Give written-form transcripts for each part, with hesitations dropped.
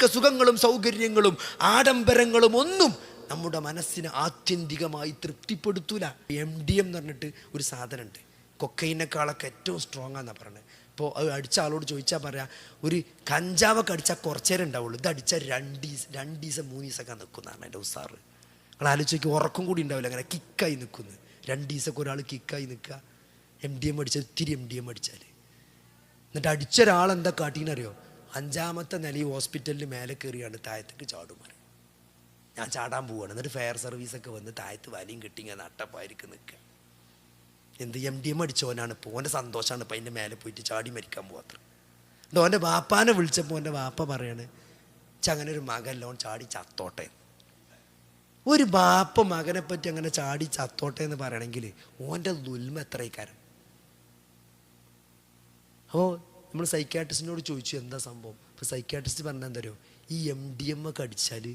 ഭൗതിക സുഖങ്ങളും സൗകര്യങ്ങളും ആഡംബരങ്ങളും ഒന്നും നമ്മുടെ മനസ്സിനെ ആത്യന്തികമായി തൃപ്തിപ്പെടുത്തൂല. MDM എന്ന് പറഞ്ഞിട്ട് ഒരു സാധനമുണ്ട്, കൊക്കൈനേക്കാളൊക്കെ ഏറ്റവും സ്ട്രോങ് ആണെന്നാണ് പറയുന്നത്. ഇപ്പോൾ അത് അടിച്ച ആളോട് ചോദിച്ചാൽ പറയാം, ഒരു കഞ്ചാവൊക്കെ അടിച്ചാൽ കുറച്ചേരം ഉണ്ടാവുള്ളൂ, ഇത് അടിച്ചാൽ 2 ദിവസം 3 ദിവസമൊക്കെ നിൽക്കുന്നതാണ് എൻ്റെ ഉസാറ്. നിങ്ങൾ ആലോചിച്ച് ഉറക്കം കൂടി ഉണ്ടാവില്ല, അങ്ങനെ കിക്കായി നിൽക്കുന്നു. 2 ദിവസമൊക്കെ ഒരാൾ കിക്കായി നിൽക്കുക, MDM അടിച്ചാൽ ഇത്തിരി MDM അടിച്ചാൽ. എന്നിട്ട് അടിച്ച ഒരാളെന്താ കാട്ടീനറിയോ, 5ാമത്തെ നില ഹോസ്പിറ്റലിൽ മേലെ കയറിയാണ് താഴത്തേക്ക് ചാടുമാർ. ഞാൻ ചാടാൻ പോവുകയാണ്. എന്നിട്ട് ഫയർ സർവീസൊക്കെ വന്ന് താഴത്ത് വലിയും കെട്ടി ഇങ്ങനെ നട്ടപ്പായിരിക്കും നിൽക്കുക. എന്ത് MDM അടിച്ചോനാണ് ഇപ്പോൾ, ഓൻ്റെ സന്തോഷമാണ് ഇപ്പം അതിൻ്റെ മേലെ പോയിട്ട് ചാടി മരിക്കാൻ പോകാത്ര. എന്നിട്ട് ഓൻ്റെ വാപ്പാനെ വിളിച്ചപ്പോൾ ഓൻ്റെ വാപ്പ പറയാണ്, അങ്ങനെ ഒരു മകൻ ഓൻ ചാടി ചത്തോട്ടെ. ഒരു ബാപ്പ മകനെ പറ്റി അങ്ങനെ ചാടി ചത്തോട്ടെ എന്ന് പറയണമെങ്കിൽ ഓൻ്റെ ദുൽമ എത്രയ്ക്കാരം. അപ്പോൾ നമ്മൾ സൈക്യാട്രിസ്റ്റിനോട് ചോദിച്ചു എന്താ സംഭവം. അപ്പോൾ സൈക്യാട്രിസ്റ്റ് പറഞ്ഞാൽ എന്താ അറിയോ, ഈ MDM ഒക്കെ അടിച്ചാൽ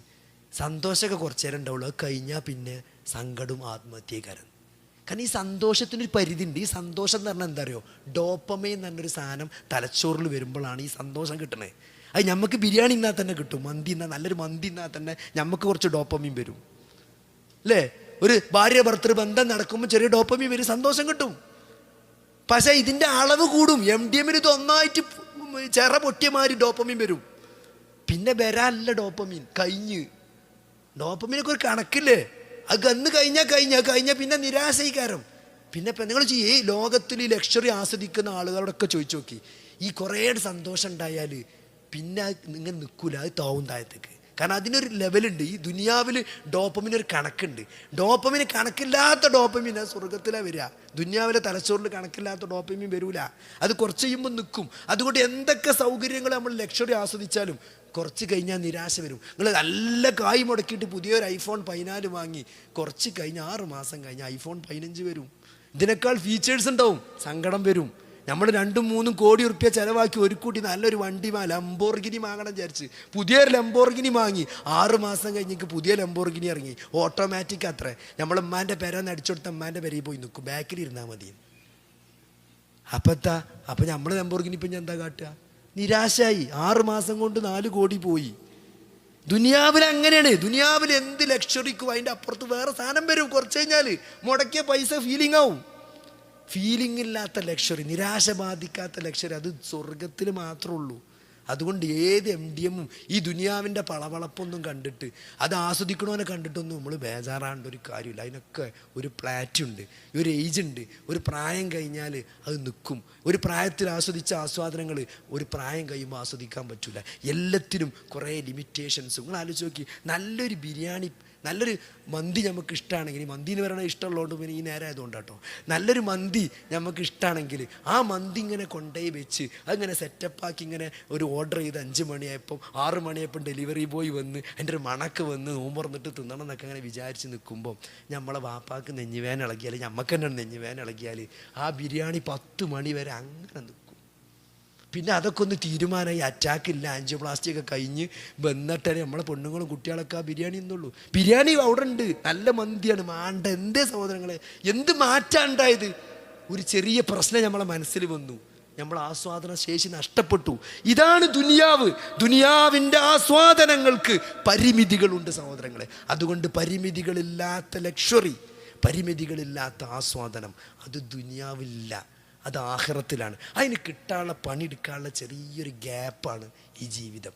സന്തോഷമൊക്കെ കുറച്ച് നേരം ഉണ്ടാവുള്ളൂ, അത് കഴിഞ്ഞാൽ പിന്നെ സങ്കടവും ആത്മഹത്യക്കാരൻ. കാരണം ഈ സന്തോഷത്തിനൊരു പരിധി ഉണ്ട്. ഈ സന്തോഷം എന്ന് പറഞ്ഞാൽ എന്താ അറിയോ, ഡോപ്പമൈൻ എന്ന് പറഞ്ഞൊരു സാധനം തലച്ചോറിൽ വരുമ്പോഴാണ് ഈ സന്തോഷം കിട്ടണേ. അത് നമുക്ക് ബിരിയാണി തിന്നാൽ തന്നെ കിട്ടും, മന്തി തിന്നാൽ, നല്ലൊരു മന്തി തിന്നാൽ തന്നെ നമുക്ക് കുറച്ച് ഡോപ്പമൈൻ വരും അല്ലേ. ഒരു ഭാര്യ ഭർത്തൃ ബന്ധം നടക്കുമ്പോൾ ചെറിയ ഡോപ്പമൈൻ വരും, സന്തോഷം കിട്ടും. പക്ഷേ ഇതിൻ്റെ അളവ് കൂടും. MDMന് ഇത് ഒന്നായിട്ട് ചെറ പൊട്ടിയമാതിരി ഡോപ്പമീൻ വരും, പിന്നെ വരാല്ല ഡോപ്പമീൻ കഴിഞ്ഞ്. ഡോപ്പമീനൊക്കെ ഒരു കണക്കില്ലേ, അത് കന്ന് കഴിഞ്ഞാൽ പിന്നെ നിരാശയിക്കാരം. പിന്നെ ഇപ്പം നിങ്ങൾ ഈ ലോകത്തിൽ ഈ ലക്ഷറി ആസ്വദിക്കുന്ന ആളുകളോടൊക്കെ ചോദിച്ചു നോക്കി, ഈ കുറേ സന്തോഷം ഉണ്ടായാൽ പിന്നെ നിങ്ങൾ നിൽക്കൂല, അത് താവും താഴത്തേക്ക്. കാരണം അതിനൊരു ലെവലുണ്ട്. ഈ ദുനിയാവിൽ ഡോപ്പമിനൊരു കണക്കുണ്ട്. ഡോപ്പമിന് കണക്കില്ലാത്ത ഡോപ്പമീൻ അത് സ്വർഗത്തിലാണ് വരിക. ദുനിയാവിലെ തലച്ചോറിൽ കണക്കില്ലാത്ത ഡോപ്പമീൻ വരൂല, അത് കുറച്ച് കഴിയുമ്പോൾ നിൽക്കും. അതുകൊണ്ട് എന്തൊക്കെ സൗകര്യങ്ങൾ നമ്മൾ ലക്ഷറി ആസ്വദിച്ചാലും കുറച്ച് കഴിഞ്ഞാൽ നിരാശ വരും. നിങ്ങൾ നല്ല കായ് മുടക്കിയിട്ട് പുതിയൊരു iPhone 14 വാങ്ങി, കുറച്ച് കഴിഞ്ഞ് 6 മാസം കഴിഞ്ഞ് iPhone 15 വരും. ഇതിനേക്കാൾ ഫീച്ചേഴ്സ് ഉണ്ടാവും, സങ്കടം വരും. നമ്മൾ 2-3 കോടി റുപ്യ ചിലവാക്കി ഒരു കൂട്ടി നല്ലൊരു വണ്ടി ലംബോർഗിനി വാങ്ങണം വിചാരിച്ച് പുതിയൊരു ലംബോർഗിനി വാങ്ങി, 6 മാസം കഴിഞ്ഞേക്ക് പുതിയ ലംബോർഗിനി ഇറങ്ങി, ഓട്ടോമാറ്റിക്. അത്രേ നമ്മൾ ഉമ്മാൻ്റെ പേരെന്ന് അടിച്ചെടുത്ത ഉമ്മാൻ്റെ പേരയിൽ പോയി നിൽക്കും, ബാക്കിൽ ഇരുന്നാൽ മതി. അപ്പം നമ്മൾ ലംബോർഗിനി ഇപ്പം ഞാൻ എന്താ കാട്ടുക, നിരാശയായി. 6 മാസം കൊണ്ട് 4 കോടി പോയി. ദുനിയാവിൽ അങ്ങനെയാണ്. ദുനിയാവിൽ എന്ത് ലക്ഷറിക്കും അതിൻ്റെ അപ്പുറത്ത് വേറെ സാധനം വരും. കുറച്ച് കഴിഞ്ഞാൽ മുടക്കിയ പൈസ ഫീലിംഗ് ആവും. ഫീലിംഗ് ഇല്ലാത്ത ലക്ഷറി, നിരാശ ബാധിക്കാത്ത ലക്ഷറി, അത് സ്വർഗത്തിൽ മാത്രമേ ഉള്ളൂ. അതുകൊണ്ട് ഏത് MDMഉം ഈ ദുനിയാവിൻ്റെ പളവളപ്പൊന്നും കണ്ടിട്ട് അത് ആസ്വദിക്കണമെന്ന് കണ്ടിട്ടൊന്നും നമ്മൾ ബേജാറാണ്ട ഒരു കാര്യമില്ല. അതിനൊക്കെ ഒരു പ്ലാറ്റുണ്ട്, ഒരു ഏജ് ഉണ്ട്. ഒരു പ്രായം കഴിഞ്ഞാൽ അത് നിൽക്കും. ഒരു പ്രായത്തിൽ ആസ്വദിച്ച ആസ്വാദനങ്ങൾ ഒരു പ്രായം കഴിയുമ്പോൾ ആസ്വദിക്കാൻ പറ്റില്ല. എല്ലാത്തിനും കുറേ ലിമിറ്റേഷൻസ്. നിങ്ങൾ ആലോചിച്ച് നോക്കി, നല്ലൊരു ബിരിയാണി, നല്ലൊരു മന്തി നമുക്ക് ഇഷ്ടമാണെങ്കിൽ, മന്തി എന്ന് പറയുന്നത് ഇഷ്ടമുള്ളതുകൊണ്ട് പിന്നെ ഈ നേരം ആയതുകൊണ്ട് കേട്ടോ, നല്ലൊരു മന്തി നമുക്ക് ഇഷ്ടമാണെങ്കിൽ ആ മന്തി ഇങ്ങനെ കൊണ്ടുപോയി വെച്ച് അതിങ്ങനെ സെറ്റപ്പാക്കി ഇങ്ങനെ ഒരു ഓർഡർ ചെയ്ത് 5 മണിയായപ്പം 6 മണിയായപ്പം ഡെലിവറി ബോയ് വന്ന് അതിൻ്റെ ഒരു മണക്ക് വന്ന് നോമ്പറന്നിട്ട് തിന്നണം എന്നൊക്കെ അങ്ങനെ വിചാരിച്ച് നിൽക്കുമ്പോൾ നമ്മളെ വാപ്പാക്ക് നെഞ്ഞുവേന ഇളകിയാൽ, നമുക്ക് തന്നെ നെഞ്ഞുവേന ഇളകിയാൽ ആ ബിരിയാണി 10 മണി വരെ അങ്ങനെ നിൽക്കും. പിന്നെ അതൊക്കെ ഒന്ന് തീരുമാനമായി, അറ്റാക്കില്ല, ആൻജിയോപ്ലാസ്റ്റി ഒക്കെ കഴിഞ്ഞ് വന്നിട്ടേ നമ്മളെ പെണ്ണുങ്ങളും കുട്ടികളൊക്കെ ആ ബിരിയാണി എന്നുള്ളൂ. ബിരിയാണി അവിടെ ഉണ്ട്, നല്ല മന്തിയാണ്, മാണ്ട എന്തേ സഹോദരങ്ങളെ, എന്ത് മാറ്റാണ്ടായത്. ഒരു ചെറിയ പ്രശ്നം നമ്മളെ മനസ്സിൽ വന്നു, നമ്മൾ ആസ്വാദന ശേഷി നഷ്ടപ്പെട്ടു. ഇതാണ് ദുനിയാവ്. ദുനിയാവിൻ്റെ ആസ്വാദനങ്ങൾക്ക് പരിമിതികളുണ്ട് സഹോദരങ്ങളെ. അതുകൊണ്ട് പരിമിതികളില്ലാത്ത ലക്ഷറി, പരിമിതികളില്ലാത്ത ആസ്വാദനം അത് ദുനിയാവില്ല, അത് ആഖിറത്തിലാണ്. അതിന് കിട്ടാനുള്ള പണിയെടുക്കാനുള്ള ചെറിയൊരു ഗ്യാപ്പാണ് ഈ ജീവിതം.